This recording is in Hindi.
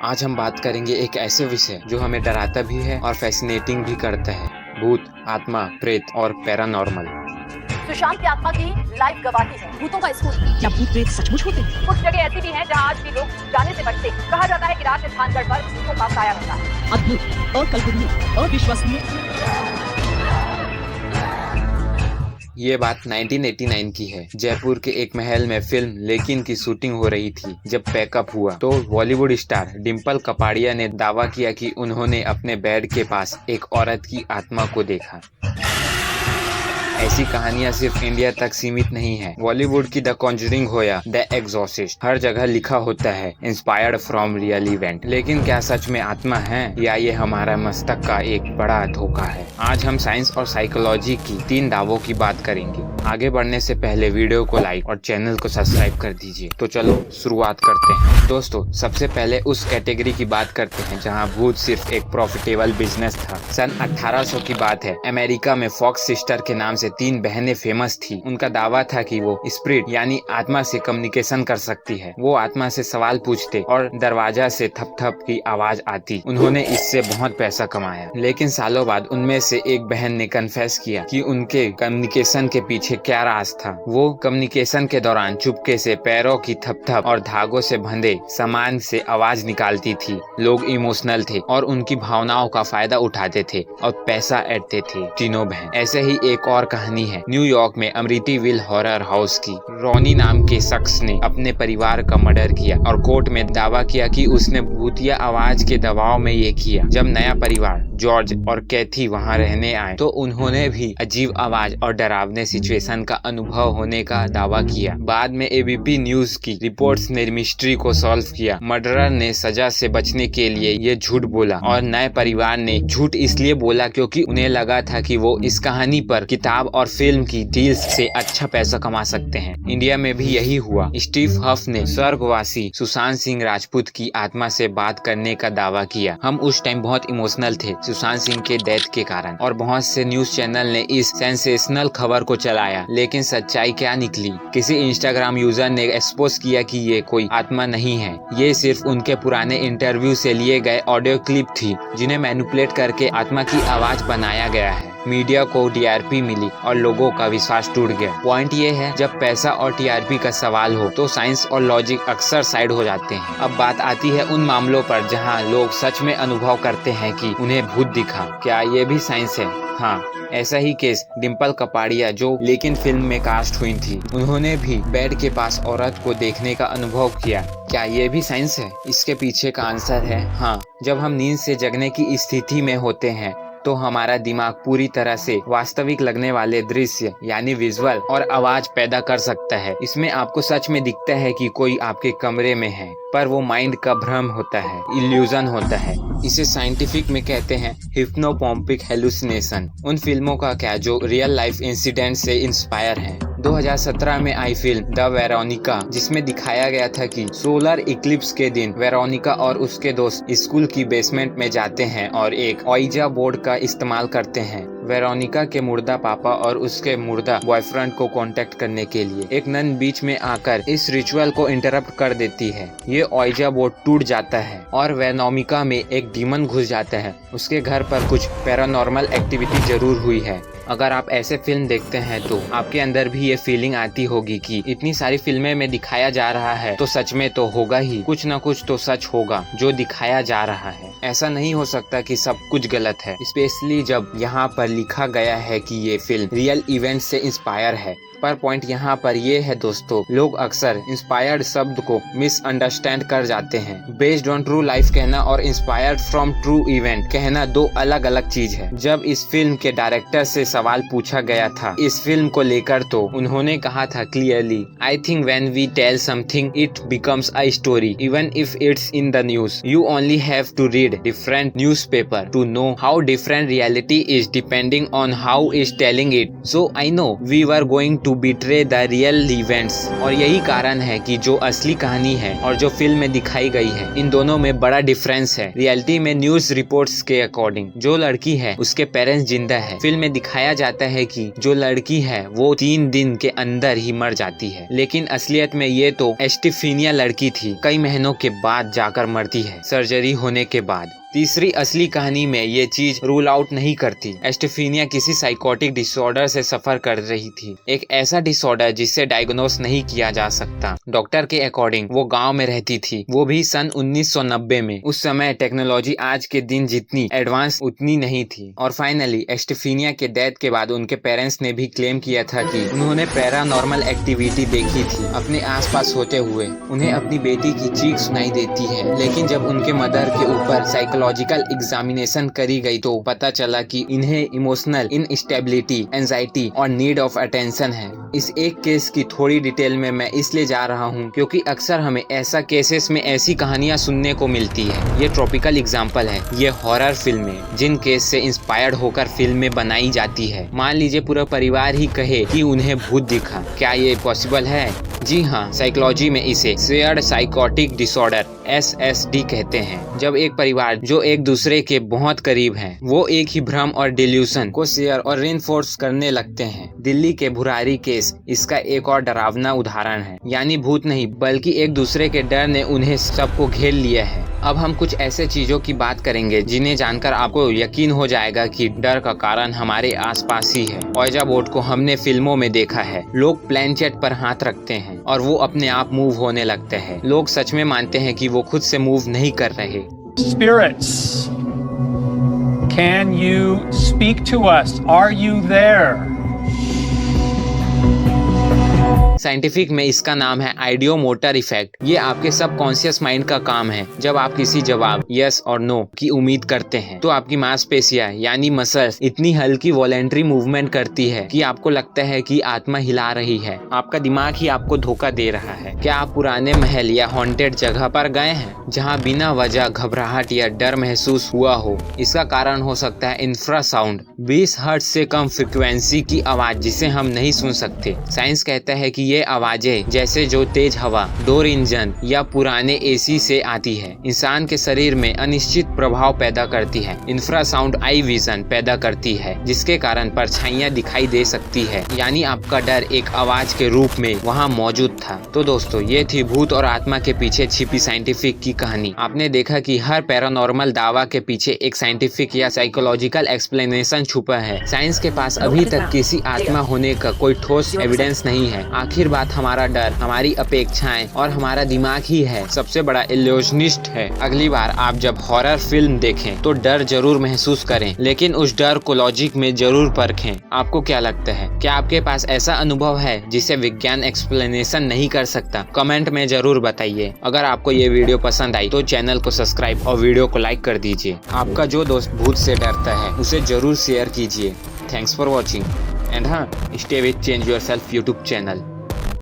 आज हम बात करेंगे एक ऐसे विषय जो हमें डराता भी है और फैसिनेटिंग भी करता है। भूत, आत्मा, प्रेत और पैरानॉर्मल। सुशांत की आत्मा की लाइफ गवाही है। भूतों का स्कूल। क्या भूत प्रेत सचमुच होते हैं? कुछ जगह ऐसी भी हैं जहां आज भी लोग जाने से बचते। कहा जाता है कि रात में भानगढ़ पर भूतों का साया रहता है। अद्भुत, अकल्पनीय, अविश्वसनीय। ये बात 1989 की है। जयपुर के एक महल में फिल्म लेकिन की शूटिंग हो रही थी। जब पैकअप हुआ तो बॉलीवुड स्टार डिम्पल कपाड़िया ने दावा किया कि उन्होंने अपने बेड के पास एक औरत की आत्मा को देखा। ऐसी कहानियां सिर्फ इंडिया तक सीमित नहीं है। बॉलीवुड की द कॉन्जरिंग हो या द एग्जॉर्सिस्ट, हर जगह लिखा होता है इंस्पायर्ड फ्रॉम रियल इवेंट। लेकिन क्या सच में आत्मा है या ये हमारा मस्तक का एक बड़ा धोखा है? आज हम साइंस और साइकोलॉजी की 3 दावों की बात करेंगे। आगे बढ़ने से पहले वीडियो को लाइक और चैनल को सब्सक्राइब कर दीजिए। तो चलो शुरुआत करते हैं। दोस्तों, सबसे पहले उस कैटेगरी की बात करते हैं जहां भूत सिर्फ एक प्रॉफिटेबल बिजनेस था। सन 1800 की बात है। अमेरिका में फॉक्स सिस्टर के नाम से 3 बहनें फेमस थी। उनका दावा था कि वो स्पिरिट यानी आत्मा से कम्युनिकेशन कर सकती है। वो आत्मा से सवाल पूछते और दरवाजा से थप थप की आवाज आती। उन्होंने इससे बहुत पैसा कमाया। लेकिन सालों बाद उनमें से एक बहन ने कन्फेस किया कि उनके कम्युनिकेशन के पीछे क्या राज था। वो कम्युनिकेशन के दौरान चुपके से पैरों की थप थप और धागों से बंधे सामान से आवाज निकालती थी। लोग इमोशनल थे और उनकी भावनाओं का फायदा उठाते थे और पैसा ऐंठते थे। तीनों बहन। ऐसे ही एक और कहानी है न्यूयॉर्क में अमरीटीविल हॉरर हाउस की। रॉनी नाम के शख्स ने अपने परिवार का मर्डर किया और कोर्ट में दावा किया कि उसने भूतिया आवाज के दबाव में ये किया। जब नया परिवार जॉर्ज और कैथी वहां रहने आए तो उन्होंने भी अजीब आवाज और डरावने सिचुएशन का अनुभव होने का दावा किया। बाद में एबीपी न्यूज की रिपोर्ट्स ने मिस्ट्री को सॉल्व किया। मर्डरर ने सजा से बचने के लिए ये झूठ बोला और नए परिवार ने झूठ इसलिए बोला क्योंकि उन्हें लगा था कि वो इस कहानी पर किताब और फिल्म की डील्स से अच्छा पैसा कमा सकते हैं। इंडिया में भी यही हुआ। स्टीव हफ ने स्वर्गवासी सुशांत सिंह राजपूत की आत्मा से बात करने का दावा किया। हम उस टाइम बहुत इमोशनल थे सुशांत सिंह के डेथ के कारण और बहुत से न्यूज चैनल ने इस सेंसेशनल खबर को चलाया। लेकिन सच्चाई क्या निकली? किसी इंस्टाग्राम यूजर ने एक्सपोज किया कि ये कोई आत्मा नहीं है, ये सिर्फ उनके पुराने इंटरव्यू से लिए गए ऑडियो क्लिप थी जिन्हें मैनिपुलेट करके आत्मा की आवाज बनाया गया है। मीडिया को टीआरपी मिली और लोगों का विश्वास टूट गया। पॉइंट ये है, जब पैसा और टीआरपी का सवाल हो तो साइंस और लॉजिक अक्सर साइड हो जाते हैं। अब बात आती है उन मामलों पर जहां लोग सच में अनुभव करते हैं कि उन्हें भूत दिखा। क्या ये भी साइंस है? हाँ, ऐसा ही केस डिम्पल कपाड़िया जो लेकिन फिल्म में कास्ट हुई थी, उन्होंने भी बेड के पास औरत को देखने का अनुभव किया। क्या ये भी साइंस है? इसके पीछे का आंसर है हाँ। जब हम नींद से जगने की स्थिति में होते हैं तो हमारा दिमाग पूरी तरह से वास्तविक लगने वाले दृश्य यानी विजुअल और आवाज पैदा कर सकता है। इसमें आपको सच में दिखता है कि कोई आपके कमरे में है, पर वो माइंड का भ्रम होता है, इल्यूजन होता है। इसे साइंटिफिक में कहते हैं हिप्नोपॉम्पिक हेलुसिनेशन। उन फिल्मों का क्या जो रियल लाइफ इंसिडेंट से इंस्पायर हैं। 2017 में आई फिल्म द वेरोनिका, जिसमें दिखाया गया था कि सोलर इक्लिप्स के दिन वेरोनिका और उसके दोस्त स्कूल की बेसमेंट में जाते हैं और एक ऑइजा बोर्ड का इस्तेमाल करते हैं वेरोनिका के मुर्दा पापा और उसके मुर्दा बॉयफ्रेंड को कांटेक्ट करने के लिए। एक नन बीच में आकर इस रिचुअल को इंटरप्ट कर देती है। ये ऑइजा बोर्ड टूट जाता है और वेरोनिका में एक डीमन घुस जाता है। उसके घर पर कुछ पैरानॉर्मल एक्टिविटी जरूर हुई है। अगर आप ऐसे फिल्म देखते हैं तो आपके अंदर भी ये फीलिंग आती होगी कि इतनी सारी फिल्में में दिखाया जा रहा है तो सच में तो होगा ही, कुछ न कुछ तो सच होगा जो दिखाया जा रहा है। ऐसा नहीं हो सकता कि सब कुछ गलत है, स्पेशली जब यहाँ पर लिखा गया है कि ये फिल्म रियल इवेंट से इंस्पायर है। पर पॉइंट यहाँ पर ये है दोस्तों, लोग अक्सर इंस्पायर्ड शब्द को मिसअंडरस्टैंड कर जाते हैं। बेस्ड ऑन ट्रू लाइफ कहना और इंस्पायर्ड फ्रॉम ट्रू इवेंट कहना 2 अलग अलग चीज है। जब इस फिल्म के डायरेक्टर से सवाल पूछा गया था इस फिल्म को लेकर तो उन्होंने कहा था clearly, I think when we tell something it becomes a story even if it's in the news. You only have to read different newspaper to know how different reality is depending on how is telling it. So I know we were going to betray the real events. और यही कारण है कि जो असली कहानी है और जो फिल्म में दिखाई गई है, इन दोनों में बड़ा डिफरेंस है। रियलिटी में न्यूज रिपोर्ट्स के अकॉर्डिंग जो लड़की है उसके पेरेंट्स जिंदा है। फिल्म में दिखाया जाता है कि जो लड़की है वो 3 दिन के अंदर ही मर जाती है, लेकिन असलियत में ये तो एस्टिफिनिया लड़की थी, कई महीनों के बाद जाकर मरती है, सर्जरी होने के बाद। तीसरी असली कहानी में ये चीज रूल आउट नहीं करती। एस्टिफिनिया किसी साइकोटिक डिसऑर्डर से सफर कर रही थी, एक ऐसा डिसऑर्डर जिसे डायग्नोस नहीं किया जा सकता। डॉक्टर के अकॉर्डिंग वो गांव में रहती थी, वो भी सन 1990 में। उस समय टेक्नोलॉजी आज के दिन जितनी एडवांस उतनी नहीं थी। और फाइनली एस्टिफिनिया के डेथ के बाद उनके पेरेंट्स ने भी क्लेम किया था कि उन्होंने पैरानॉर्मल एक्टिविटी देखी थी अपने आसपास होते हुए। उन्हें अपनी बेटी की चीख सुनाई देती है, लेकिन जब उनके मदर के ऊपर साइकोलॉजिकल एग्जामिनेशन करी गई तो पता चला कि इन्हें इमोशनल इनस्टेबिलिटी, एंजाइटी और नीड ऑफ अटेंशन है। इस एक केस की थोड़ी डिटेल में मैं इसलिए जा रहा हूँ क्योंकि अक्सर हमें ऐसा केसेस में ऐसी कहानियां सुनने को मिलती है। ये ट्रॉपिकल एग्जाम्पल है, ये हॉरर फिल्में जिन केस से इंस्पायर्ड होकर फिल्में बनाई जाती है। मान लीजिए पूरा परिवार ही कहे कि उन्हें भूत दिखा, क्या ये पॉसिबल है? जी हाँ, साइकोलॉजी में इसे शेयर्ड साइकोटिक डिसऑर्डर SSD कहते हैं। जब एक परिवार जो एक दूसरे के बहुत करीब हैं, वो एक ही भ्रम और डिल्यूशन को शेयर और रेनफोर्स करने लगते हैं। दिल्ली के भुरारी केस इसका एक और डरावना उदाहरण है। यानी भूत नहीं बल्कि एक दूसरे के डर ने उन्हें सबको घेर लिया है। अब हम कुछ ऐसे चीजों की बात करेंगे जिन्हें जानकर आपको यकीन हो जाएगा कि डर का कारण हमारे आसपास ही है। ओजा बोर्ड को हमने फिल्मों में देखा है। लोग प्लेनचेट पर हाथ रखते हैं और वो अपने आप मूव होने लगते हैं। लोग सच में मानते हैं कि वो खुद से मूव नहीं कर रहे। Spirits, can you speak to us? Are you there? Scientific में इसका नाम है आइडियोमोटर इफेक्ट। ये आपके सबकॉन्शियस माइंड का काम है। जब आप किसी जवाब यस और नो की उम्मीद करते हैं तो आपकी मांसपेशियां यानी मसल्स इतनी हल्की वॉलेंट्री मूवमेंट करती है कि आपको लगता है कि आत्मा हिला रही है। आपका दिमाग ही आपको धोखा दे रहा है। क्या आप पुराने महल या हॉन्टेड जगह पर गए हैं जहाँ बिना वजह घबराहट या डर महसूस हुआ हो? इसका कारण हो सकता है इंफ्रासाउंड, 20 हर्ट्ज से कम फ्रिक्वेंसी की आवाज जिसे हम नहीं सुन सकते। साइंस कहता है कि ये आवाजें जैसे जो तेज हवा, डोर इंजन या पुराने एसी से आती है, इंसान के शरीर में अनिश्चित प्रभाव पैदा करती है। इंफ्रासाउंड आई विजन पैदा करती है जिसके कारण परछाइयां दिखाई दे सकती है। यानी आपका डर एक आवाज के रूप में वहां मौजूद था। तो दोस्तों, ये थी भूत और आत्मा के पीछे छिपी साइंटिफिक की कहानी। आपने देखा कि हर पैरानॉर्मल दावा के पीछे एक साइंटिफिक या साइकोलॉजिकल एक्सप्लेनेशन छुपा है। साइंस के पास अभी तक किसी आत्मा होने का कोई ठोस एविडेंस नहीं है। आखिर बात हमारा डर, हमारी अपेक्षाएं और हमारा दिमाग ही है सबसे बड़ा इल्यूजनिस्ट है। अगली बार आप जब हॉरर फिल्म देखें तो डर जरूर महसूस करें, लेकिन उस डर को लॉजिक में जरूर परखें। आपको क्या लगता है? क्या आपके पास ऐसा अनुभव है जिसे विज्ञान एक्सप्लेनेशन नहीं कर सकता? कमेंट में जरूर बताइए। अगर आपको ये वीडियो पसंद आई तो चैनल को सब्सक्राइब और वीडियो को लाइक कर दीजिए। आपका जो दोस्त भूत से डरता है उसे जरूर शेयर कीजिए। थैंक्स फॉर वॉचिंग एंड हाँ, stay with change yourself YouTube channel.